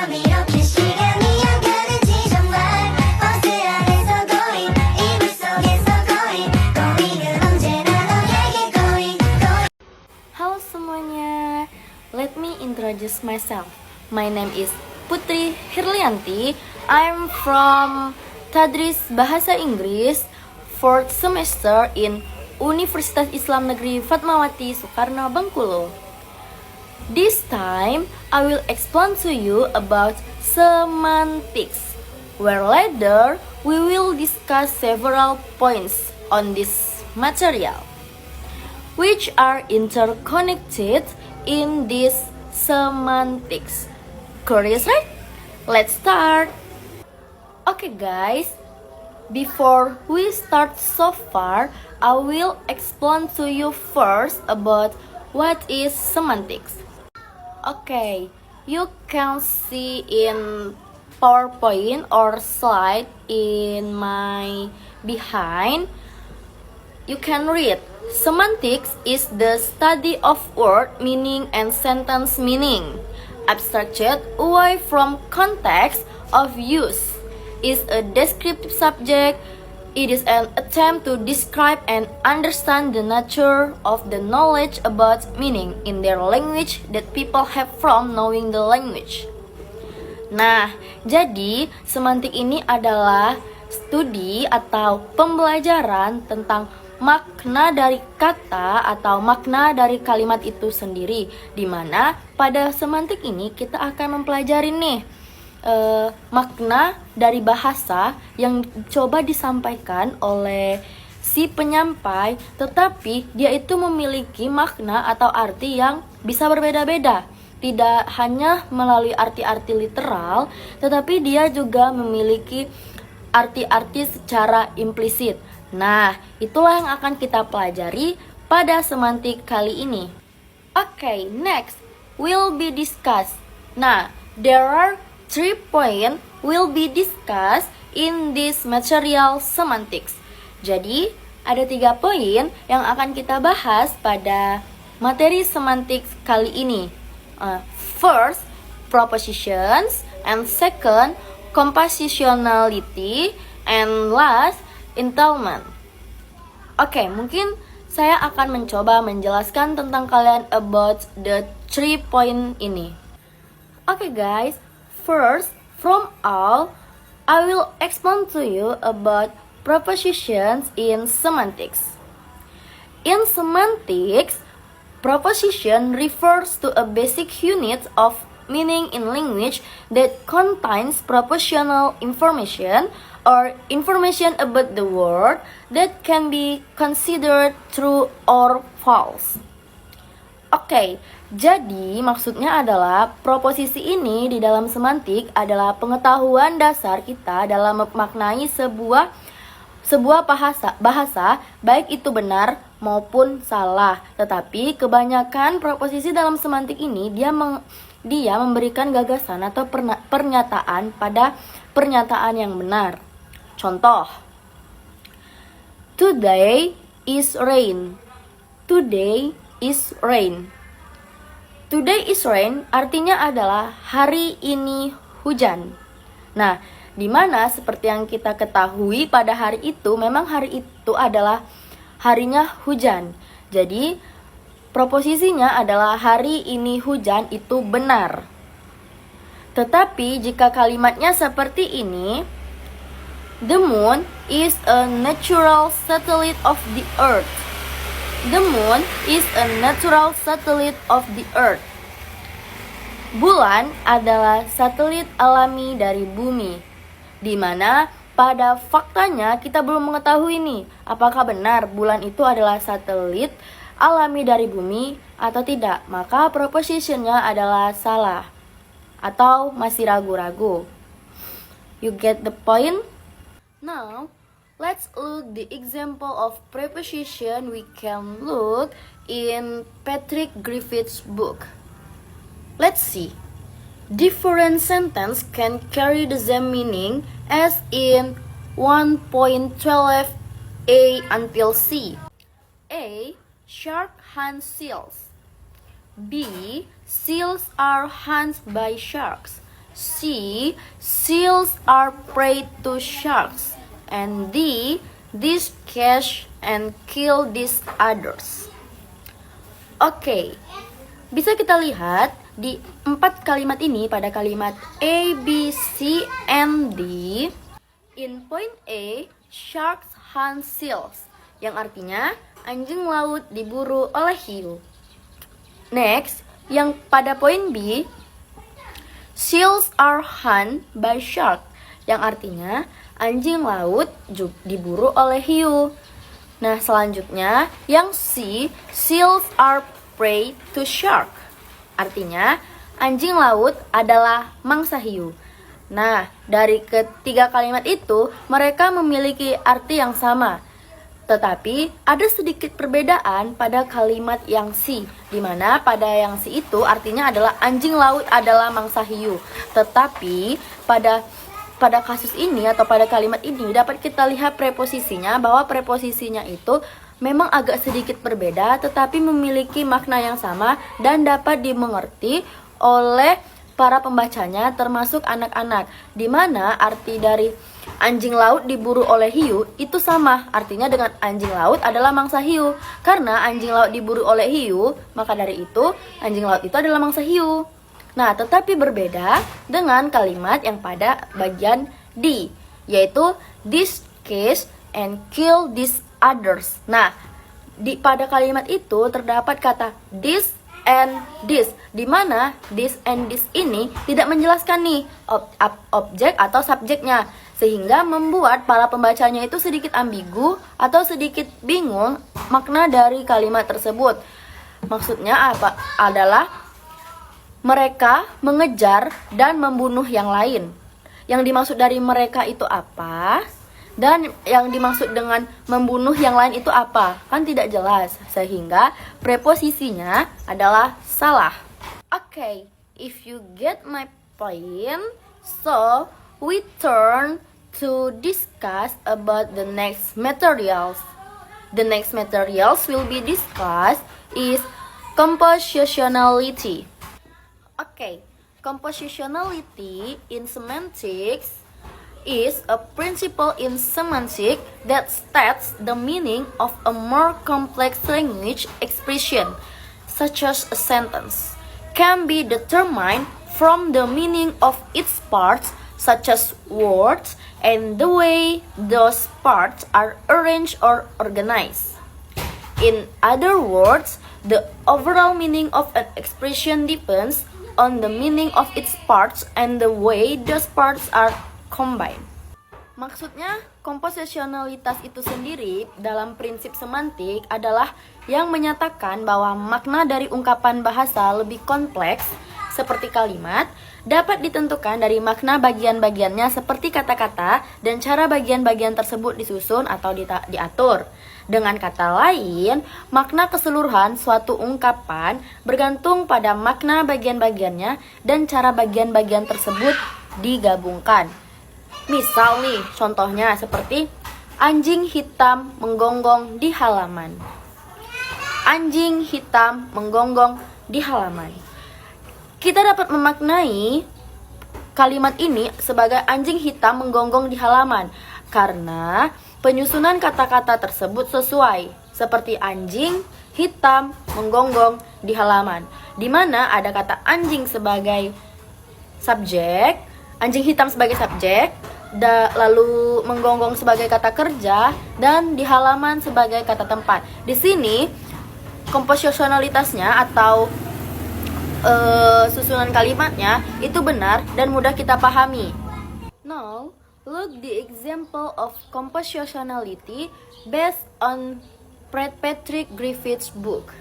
넌 이렇게 시간이 안 가는지 정말 버스 안에서 going 이불 속에서 going은 언제나 너에게 going. Halo semuanya, let me introduce myself. My name is Putri Hirlianti. I'm from Tadris Bahasa Inggris 4th semester in Universitas Islam Negeri Fatmawati Soekarno Bengkulu. This time, I will explain to you about semantics, where later we will discuss several points on this material, which are interconnected in this semantics. Curious, right? Let's start. Okay guys, before we start so far, I will explain to you first about what is semantics. Okay, you can see in PowerPoint or slide in my behind. You can read. Semantics is the study of word meaning and sentence meaning, abstracted away from context of use. Is a descriptive subject. It is an attempt to describe and understand the nature of the knowledge about meaning in their language that people have from knowing the language. Nah, jadi semantik ini adalah studi atau pembelajaran tentang makna dari kata atau makna dari kalimat itu sendiri, di mana pada semantik ini kita akan mempelajari nih makna dari bahasa yang coba disampaikan oleh si penyampai, tetapi dia itu memiliki makna atau arti yang bisa berbeda-beda. Tidak hanya melalui arti-arti literal, tetapi dia juga memiliki arti-arti secara implisit. Nah, itulah yang akan kita pelajari pada semantik kali ini. Okay, next will be discussed. Nah, there are 3 points will be discussed in this material semantics. Jadi, ada 3 poin yang akan kita bahas pada materi semantics kali ini. First, propositions, and second, compositionality, and last, entailment. Oke, mungkin saya akan mencoba menjelaskan tentang kalian about the 3 point ini. Oke guys, first, from all, I will explain to you about propositions in semantics. In semantics, proposition refers to a basic unit of meaning in language that contains propositional information or information about the word that can be considered true or false. Oke, jadi maksudnya adalah proposisi ini di dalam semantik adalah pengetahuan dasar kita dalam memaknai sebuah bahasa baik itu benar maupun salah. Tetapi kebanyakan proposisi dalam semantik ini dia memberikan gagasan atau pernyataan pada pernyataan yang benar. Contoh, today is rain. Today is rain. Today is rain artinya adalah hari ini hujan. Nah, di mana seperti yang kita ketahui pada hari itu memang hari itu adalah harinya hujan. Jadi, proposisinya adalah hari ini hujan itu benar. Tetapi jika kalimatnya seperti ini, the moon is a natural satellite of the earth. The moon is a natural satellite of the earth. Bulan adalah satelit alami dari bumi, di mana pada faktanya kita belum mengetahui nih apakah benar bulan itu adalah satelit alami dari bumi atau tidak. Maka propositionnya adalah salah atau masih ragu-ragu. You get the point? Now, let's look the example of preposition we can look in Patrick Griffith's book. Let's see. Different sentence can carry the same meaning as in 1.12a until C. A. Shark hunts seals. B. Seals are hunted by sharks. C. Seals are prey to sharks. And D. These catch and kill these others. Oke, bisa kita lihat di 4 kalimat ini pada kalimat A, B, C, and D. In point A, sharks hunt seals, yang artinya anjing laut diburu oleh hiu. Next, yang pada poin B, seals are hunt by shark, yang artinya anjing laut diburu oleh hiu. Nah, selanjutnya yang C, seals are prey to shark, artinya anjing laut adalah mangsa hiu. Nah, dari ketiga kalimat itu mereka memiliki arti yang sama. Tetapi ada sedikit perbedaan pada kalimat yang C, di mana pada yang C itu artinya adalah anjing laut adalah mangsa hiu. Tetapi pada kasus ini atau pada kalimat ini dapat kita lihat preposisinya, bahwa preposisinya itu memang agak sedikit berbeda tetapi memiliki makna yang sama dan dapat dimengerti oleh para pembacanya termasuk anak-anak, di mana arti dari anjing laut diburu oleh hiu itu sama artinya dengan anjing laut adalah mangsa hiu. Karena anjing laut diburu oleh hiu, maka dari itu anjing laut itu adalah mangsa hiu. Nah, tetapi berbeda dengan kalimat yang pada bagian D, yaitu this case and kill these others. Nah, pada kalimat itu terdapat kata this and this, di mana this and this ini tidak menjelaskan nih objek atau subjeknya, sehingga membuat para pembacanya itu sedikit ambigu atau sedikit bingung makna dari kalimat tersebut. Maksudnya apa? Adalah mereka mengejar dan membunuh yang lain. Yang dimaksud dari mereka itu apa? Dan yang dimaksud dengan membunuh yang lain itu apa? Kan tidak jelas, sehingga preposisinya adalah salah. Okay, if you get my point, so we turn to discuss about the next materials. The next materials will be discussed is compositionality. Okay, compositionality in semantics is a principle in semantics that states the meaning of a more complex language expression, such as a sentence, can be determined from the meaning of its parts, such as words, and the way those parts are arranged or organized. In other words, the overall meaning of an expression depends on the meaning of its parts and the way those parts are combined. Maksudnya, komposisionalitas itu sendiri dalam prinsip semantik adalah yang menyatakan bahwa makna dari ungkapan bahasa lebih kompleks seperti kalimat dapat ditentukan dari makna bagian-bagiannya seperti kata-kata dan cara bagian-bagian tersebut disusun atau diatur. Dengan kata lain, makna keseluruhan suatu ungkapan bergantung pada makna bagian-bagiannya dan cara bagian-bagian tersebut digabungkan. Misal nih, contohnya seperti anjing hitam menggonggong di halaman. Anjing hitam menggonggong di halaman. Kita dapat memaknai kalimat ini sebagai anjing hitam menggonggong di halaman karena penyusunan kata-kata tersebut sesuai, seperti anjing hitam menggonggong di halaman, di mana ada kata anjing sebagai subjek, anjing hitam sebagai subjek, lalu menggonggong sebagai kata kerja, dan di halaman sebagai kata tempat. Di sini komposisionalitasnya atau susunan kalimatnya itu benar dan mudah kita pahami. Now, look the example of compositionality based on Patrick Griffiths' book.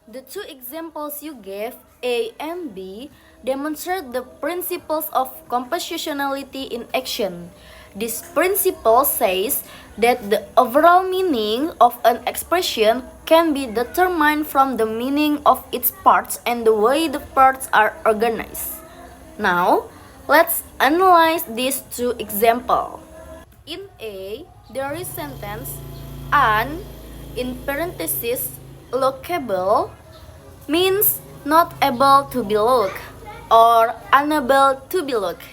The two examples you gave, A and B, demonstrate the principles of compositionality in action. This principle says that the overall meaning of an expression can be determined from the meaning of its parts and the way the parts are organized. Now, let's analyze these two examples. In A, there is sentence an in parenthesis lookable means not able to be looked. or unable to be looked.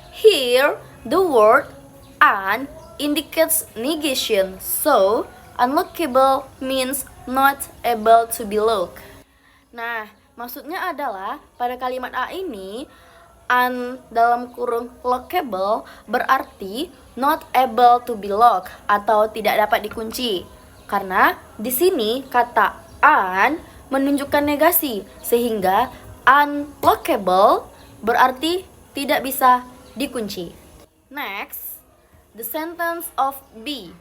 Here, the word un indicates negation, so unlockable means not able to be looked. Nah, maksudnya adalah pada kalimat A ini un dalam kurung lockable berarti not able to be locked atau tidak dapat dikunci. Karena di sini kata un menunjukkan negasi sehingga unlockable berarti tidak bisa dikunci. Next, the sentence of B.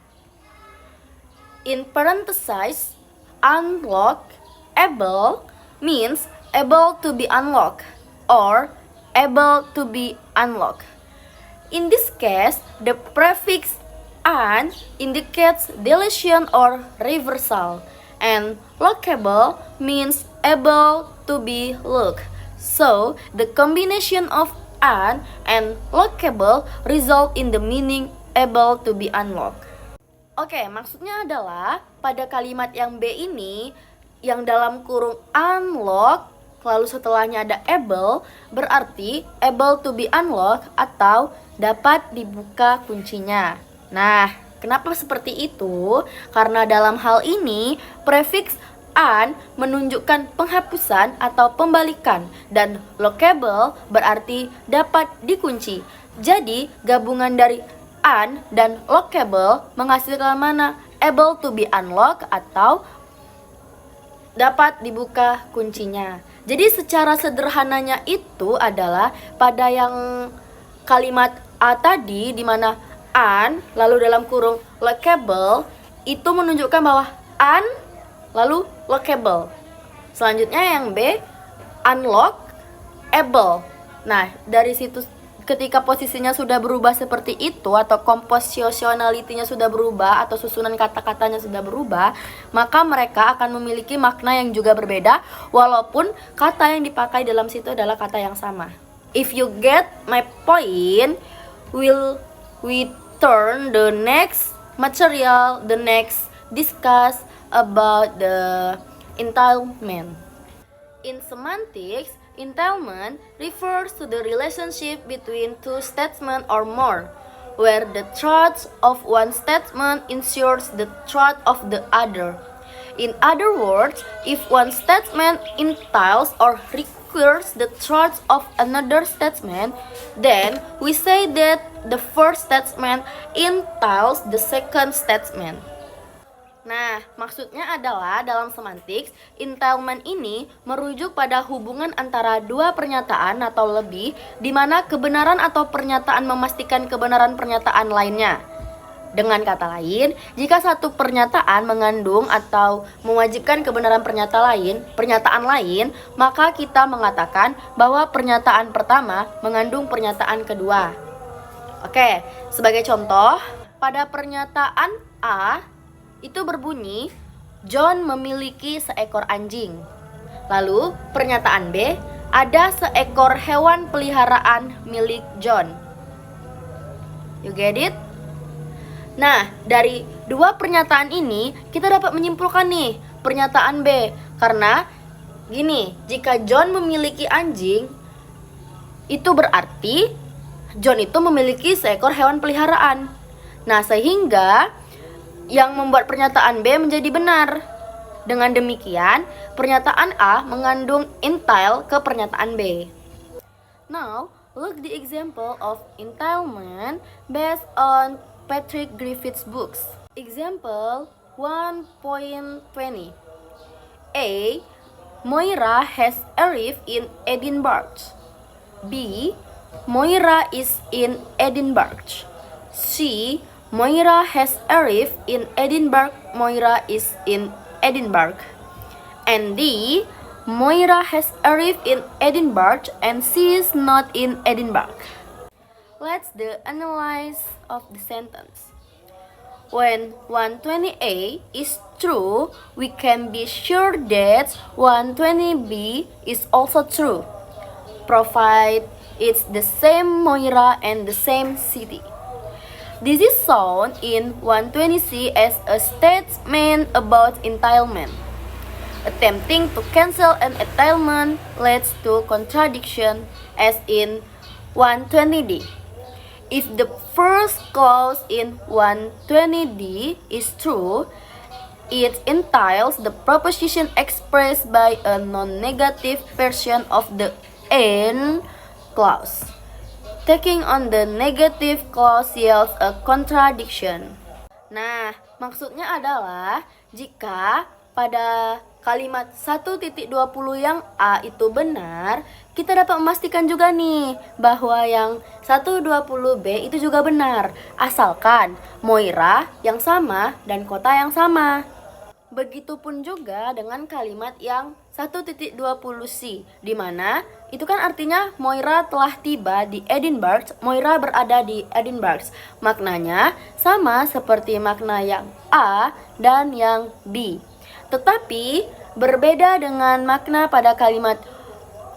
In parentheses, unlockable means able to be unlocked or able to be unlocked. In this case, the prefix "an" indicates deletion or reversal, and lockable means able to be looked. So, the combination of "an" and lockable result in the meaning able to be unlocked. Oke, maksudnya adalah pada kalimat yang B ini yang dalam kurung unlock lalu setelahnya ada able, berarti able to be unlocked atau dapat dibuka kuncinya. Nah, kenapa seperti itu? Karena dalam hal ini prefix "an" menunjukkan penghapusan atau pembalikan dan lockable berarti dapat dikunci. Jadi, gabungan dari "an" dan lockable menghasilkan mana? Able to be unlocked atau dapat dibuka kuncinya. Jadi secara sederhananya itu adalah pada yang kalimat A tadi di mana "an" lalu dalam kurung lockable itu menunjukkan bahwa "an" lalu lockable. Selanjutnya yang B unlockable. Nah, dari situ ketika posisinya sudah berubah seperti itu atau compositionality-nya sudah berubah atau susunan kata-katanya sudah berubah, maka mereka akan memiliki makna yang juga berbeda walaupun kata yang dipakai dalam situ adalah kata yang sama. If you get my point, will we turn the next material, the next discuss about the entailment. In semantics, entailment refers to the relationship between two statements or more, where the truth of one statement ensures the truth of the other. In other words, if one statement entails or requires the truth of another statement, then we say that the first statement entails the second statement. Nah, maksudnya adalah dalam semantics, entailment ini merujuk pada hubungan antara dua pernyataan atau lebih di mana kebenaran atau pernyataan memastikan kebenaran pernyataan lainnya. Dengan kata lain, jika satu pernyataan mengandung atau mewajibkan kebenaran pernyataan lain, maka kita mengatakan bahwa pernyataan pertama mengandung pernyataan kedua. Oke, sebagai contoh, pada pernyataan A itu berbunyi, John memiliki seekor anjing. Lalu pernyataan B, ada seekor hewan peliharaan milik John. You get it? Nah, dari dua pernyataan ini kita dapat menyimpulkan nih pernyataan B. Karena gini, jika John memiliki anjing, itu berarti John itu memiliki seekor hewan peliharaan. Nah, sehingga yang membuat pernyataan B menjadi benar. Dengan demikian, pernyataan A mengandung entail ke pernyataan B. Now, look the example of entailment based on Patrick Griffiths' books. Example 1.20. A. Moira has arrived in Edinburgh. B. Moira is in Edinburgh. C. Moira has arrived in Edinburgh. Moira is in Edinburgh. And D. Moira has arrived in Edinburgh and she is not in Edinburgh. Let's the analyze of the sentence. When 120A is true, we can be sure that 120B is also true, provided it's the same Moira and the same city. This is shown in 120C as a statement about entailment. Attempting to cancel an entailment leads to contradiction, as in 120D. If the first clause in 120D is true, it entails the proposition expressed by a non-negative version of the end clause. Taking on the negative clause yields a contradiction. Nah, maksudnya adalah jika pada kalimat 1.20 yang A itu benar, kita dapat memastikan juga nih bahwa yang 120B itu juga benar, asalkan Moira yang sama dan kota yang sama. Begitupun juga dengan kalimat yang 1.20C, di mana itu kan artinya Moira telah tiba di Edinburgh, Moira berada di Edinburgh. Maknanya sama seperti makna yang A dan yang B. Tetapi berbeda dengan makna pada kalimat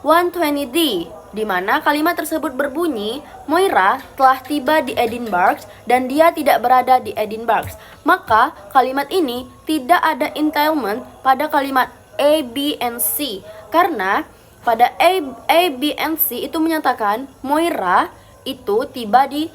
120D, di mana kalimat tersebut berbunyi Moira telah tiba di Edinburgh dan dia tidak berada di Edinburgh. Maka kalimat ini tidak ada entailment pada kalimat A, B, and C, karena pada A, B, and C itu menyatakan Moira itu tiba di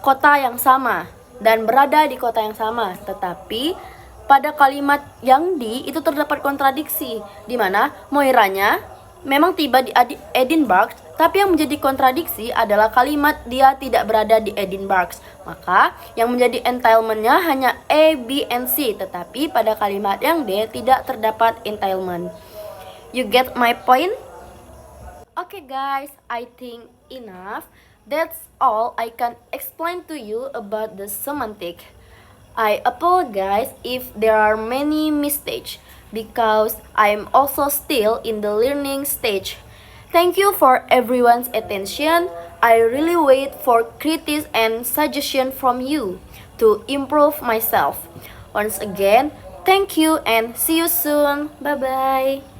kota yang sama dan berada di kota yang sama. Tetapi pada kalimat yang D itu terdapat kontradiksi, di mana Moiranya memang tiba di Edinburgh, tapi yang menjadi kontradiksi adalah kalimat dia tidak berada di Edinburgh. Maka yang menjadi entailmentnya hanya A, B, and C, tetapi pada kalimat yang D tidak terdapat entailment. You get my point? Okay guys, I think enough. That's all I can explain to you about the semantic. I apologize if there are many mistakes because I'm also still in the learning stage. Thank you for everyone's attention. I really wait for criticism and suggestion from you to improve myself. Once again, thank you and see you soon. Bye bye.